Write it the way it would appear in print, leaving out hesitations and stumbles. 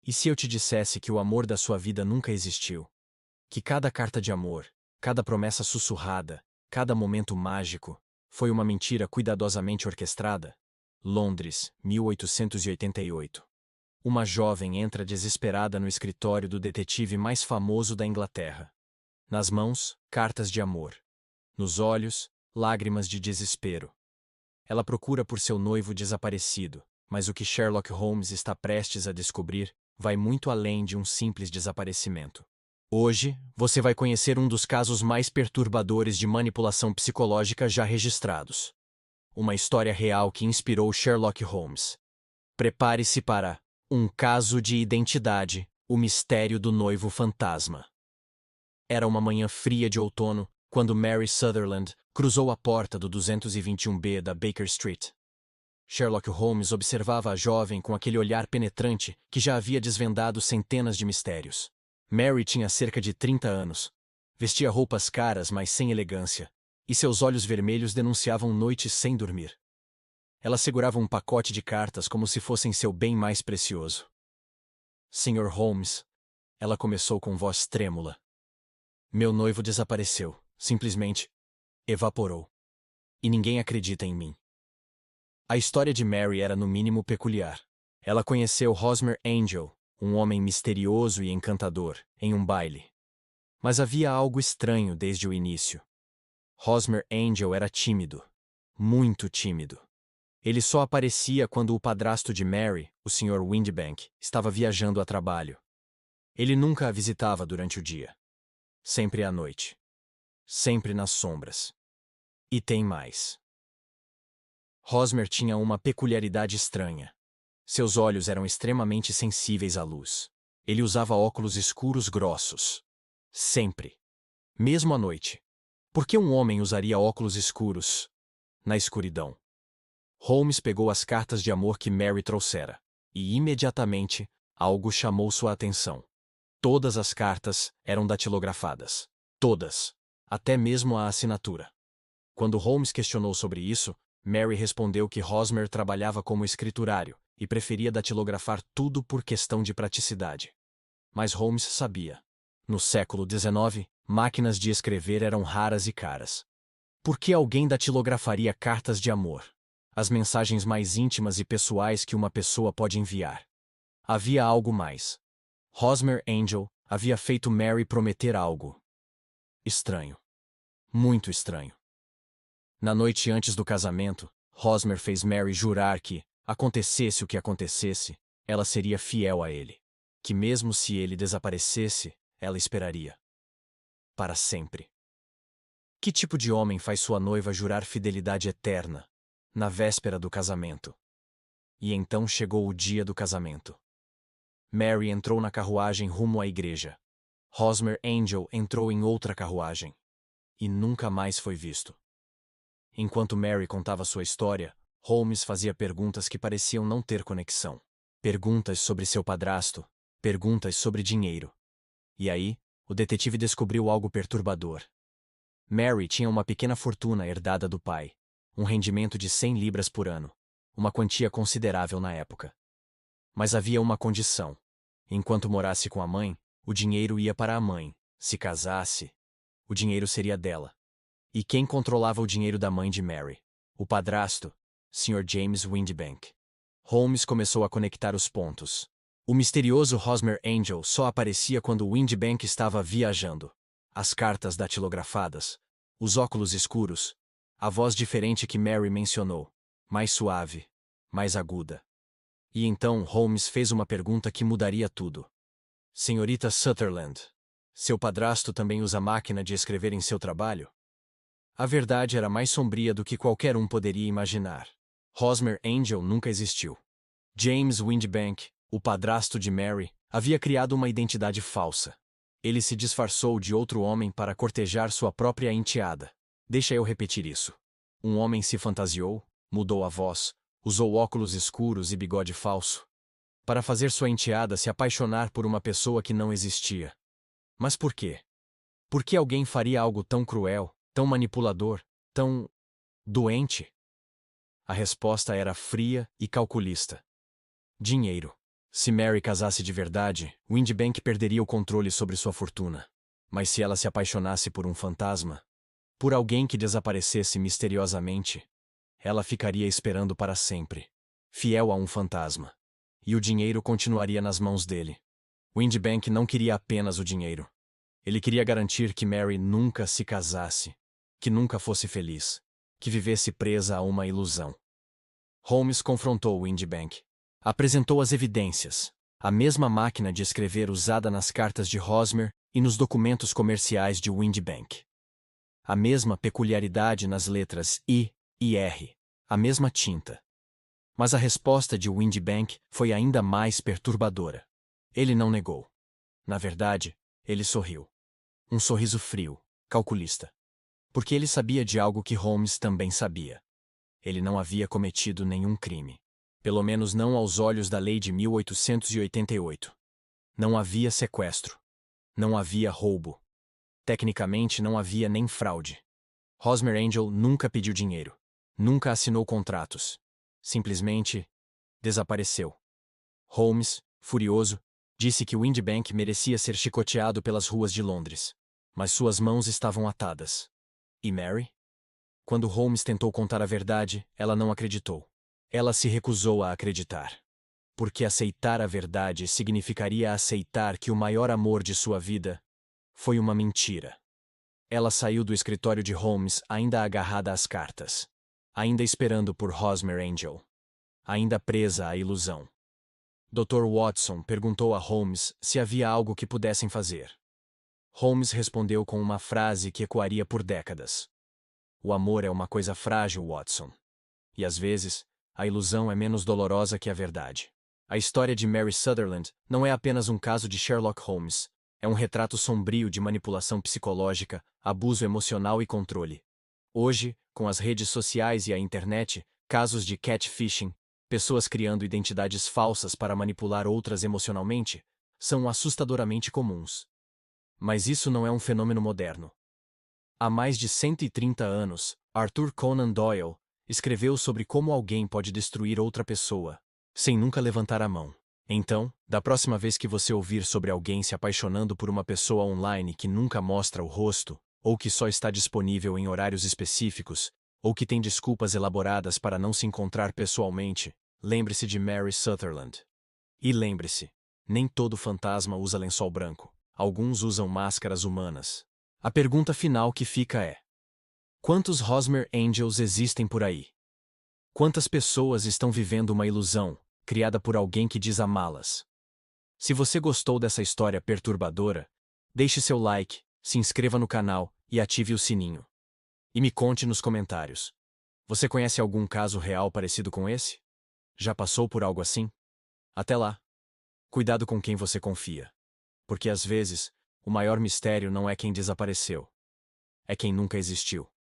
E se eu te dissesse que o amor da sua vida nunca existiu? Que cada carta de amor, cada promessa sussurrada, cada momento mágico, foi uma mentira cuidadosamente orquestrada? Londres, 1888. Uma jovem entra desesperada no escritório do detetive mais famoso da Inglaterra. Nas mãos, cartas de amor. Nos olhos, lágrimas de desespero. Ela procura por seu noivo desaparecido, mas o que Sherlock Holmes está prestes a descobrir vai muito além de um simples desaparecimento. Hoje, você vai conhecer um dos casos mais perturbadores de manipulação psicológica já registrados. Uma história real que inspirou Sherlock Holmes. Prepare-se para um caso de identidade, o mistério do noivo fantasma. Era uma manhã fria de outono, quando Mary Sutherland cruzou a porta do 221B da Baker Street. Sherlock Holmes observava a jovem com aquele olhar penetrante que já havia desvendado centenas de mistérios. Mary tinha cerca de 30 anos. Vestia roupas caras, mas sem elegância, e seus olhos vermelhos denunciavam noites sem dormir. Ela segurava um pacote de cartas como se fossem seu bem mais precioso. Sr. Holmes, ela começou com voz trêmula. Meu noivo desapareceu, simplesmente evaporou. E ninguém acredita em mim. A história de Mary era no mínimo peculiar. Ela conheceu Hosmer Angel, um homem misterioso e encantador, em um baile. Mas havia algo estranho desde o início. Hosmer Angel era tímido, muito tímido. Ele só aparecia quando o padrasto de Mary, o Sr. Windbank, estava viajando a trabalho. Ele nunca a visitava durante o dia. Sempre à noite. Sempre nas sombras. E tem mais. Hosmer tinha uma peculiaridade estranha. Seus olhos eram extremamente sensíveis à luz. Ele usava óculos escuros grossos. Sempre. Mesmo à noite. Por que um homem usaria óculos escuros na escuridão? Holmes pegou as cartas de amor que Mary trouxera. E imediatamente, algo chamou sua atenção. Todas as cartas eram datilografadas. Todas. Até mesmo a assinatura. Quando Holmes questionou sobre isso, Mary respondeu que Hosmer trabalhava como escriturário e preferia datilografar tudo por questão de praticidade. Mas Holmes sabia. No século XIX, máquinas de escrever eram raras e caras. Por que alguém datilografaria cartas de amor? As mensagens mais íntimas e pessoais que uma pessoa pode enviar. Havia algo mais. Hosmer Angel havia feito Mary prometer algo. Estranho. Muito estranho. Na noite antes do casamento, Hosmer fez Mary jurar que, acontecesse o que acontecesse, ela seria fiel a ele. Que mesmo se ele desaparecesse, ela esperaria. Para sempre. Que tipo de homem faz sua noiva jurar fidelidade eterna, na véspera do casamento? E então chegou o dia do casamento. Mary entrou na carruagem rumo à igreja. Hosmer Angel entrou em outra carruagem. E nunca mais foi visto. Enquanto Mary contava sua história, Holmes fazia perguntas que pareciam não ter conexão. Perguntas sobre seu padrasto, perguntas sobre dinheiro. E aí, o detetive descobriu algo perturbador. Mary tinha uma pequena fortuna herdada do pai, um rendimento de 100 libras por ano, uma quantia considerável na época. Mas havia uma condição. Enquanto morasse com a mãe, o dinheiro ia para a mãe. Se casasse, o dinheiro seria dela. E quem controlava o dinheiro da mãe de Mary? O padrasto, Sr. James Windbank. Holmes começou a conectar os pontos. O misterioso Hosmer Angel só aparecia quando Windbank estava viajando. As cartas datilografadas, os óculos escuros, a voz diferente que Mary mencionou, mais suave, mais aguda. E então Holmes fez uma pergunta que mudaria tudo. Senhorita Sutherland, seu padrasto também usa máquina de escrever em seu trabalho? A verdade era mais sombria do que qualquer um poderia imaginar. Hosmer Angel nunca existiu. James Windbank, o padrasto de Mary, havia criado uma identidade falsa. Ele se disfarçou de outro homem para cortejar sua própria enteada. Deixa eu repetir isso. Um homem se fantasiou, mudou a voz, usou óculos escuros e bigode falso, para fazer sua enteada se apaixonar por uma pessoa que não existia. Mas por quê? Por que alguém faria algo tão cruel, tão manipulador, tão doente? A resposta era fria e calculista. Dinheiro. Se Mary casasse de verdade, Windibank perderia o controle sobre sua fortuna. Mas se ela se apaixonasse por um fantasma, por alguém que desaparecesse misteriosamente, ela ficaria esperando para sempre, fiel a um fantasma. E o dinheiro continuaria nas mãos dele. Windibank não queria apenas o dinheiro. Ele queria garantir que Mary nunca se casasse, que nunca fosse feliz, que vivesse presa a uma ilusão. Holmes confrontou Windibank. Apresentou as evidências, a mesma máquina de escrever usada nas cartas de Hosmer e nos documentos comerciais de Windibank. A mesma peculiaridade nas letras I e R, a mesma tinta. Mas a resposta de Windibank foi ainda mais perturbadora. Ele não negou. Na verdade, ele sorriu. Um sorriso frio, calculista. Porque ele sabia de algo que Holmes também sabia. Ele não havia cometido nenhum crime. Pelo menos não aos olhos da lei de 1888. Não havia sequestro. Não havia roubo. Tecnicamente não havia nem fraude. Hosmer Angel nunca pediu dinheiro. Nunca assinou contratos. Simplesmente desapareceu. Holmes, furioso, disse que Windibank merecia ser chicoteado pelas ruas de Londres. Mas suas mãos estavam atadas. E Mary? Quando Holmes tentou contar a verdade, ela não acreditou. Ela se recusou a acreditar. Porque aceitar a verdade significaria aceitar que o maior amor de sua vida foi uma mentira. Ela saiu do escritório de Holmes ainda agarrada às cartas. Ainda esperando por Hosmer Angel. Ainda presa à ilusão. Dr. Watson perguntou a Holmes se havia algo que pudessem fazer. Holmes respondeu com uma frase que ecoaria por décadas. O amor é uma coisa frágil, Watson. E às vezes, a ilusão é menos dolorosa que a verdade. A história de Mary Sutherland não é apenas um caso de Sherlock Holmes. É um retrato sombrio de manipulação psicológica, abuso emocional e controle. Hoje, com as redes sociais e a internet, casos de catfishing, pessoas criando identidades falsas para manipular outras emocionalmente, são assustadoramente comuns. Mas isso não é um fenômeno moderno. Há mais de 130 anos, Arthur Conan Doyle escreveu sobre como alguém pode destruir outra pessoa, sem nunca levantar a mão. Então, da próxima vez que você ouvir sobre alguém se apaixonando por uma pessoa online que nunca mostra o rosto, ou que só está disponível em horários específicos, ou que tem desculpas elaboradas para não se encontrar pessoalmente, lembre-se de Mary Sutherland. E lembre-se, nem todo fantasma usa lençol branco. Alguns usam máscaras humanas. A pergunta final que fica é: quantos Hosmer Angels existem por aí? Quantas pessoas estão vivendo uma ilusão, criada por alguém que diz amá-las? Se você gostou dessa história perturbadora, deixe seu like, se inscreva no canal e ative o sininho. E me conte nos comentários. Você conhece algum caso real parecido com esse? Já passou por algo assim? Até lá! Cuidado com quem você confia. Porque às vezes, o maior mistério não é quem desapareceu. É quem nunca existiu.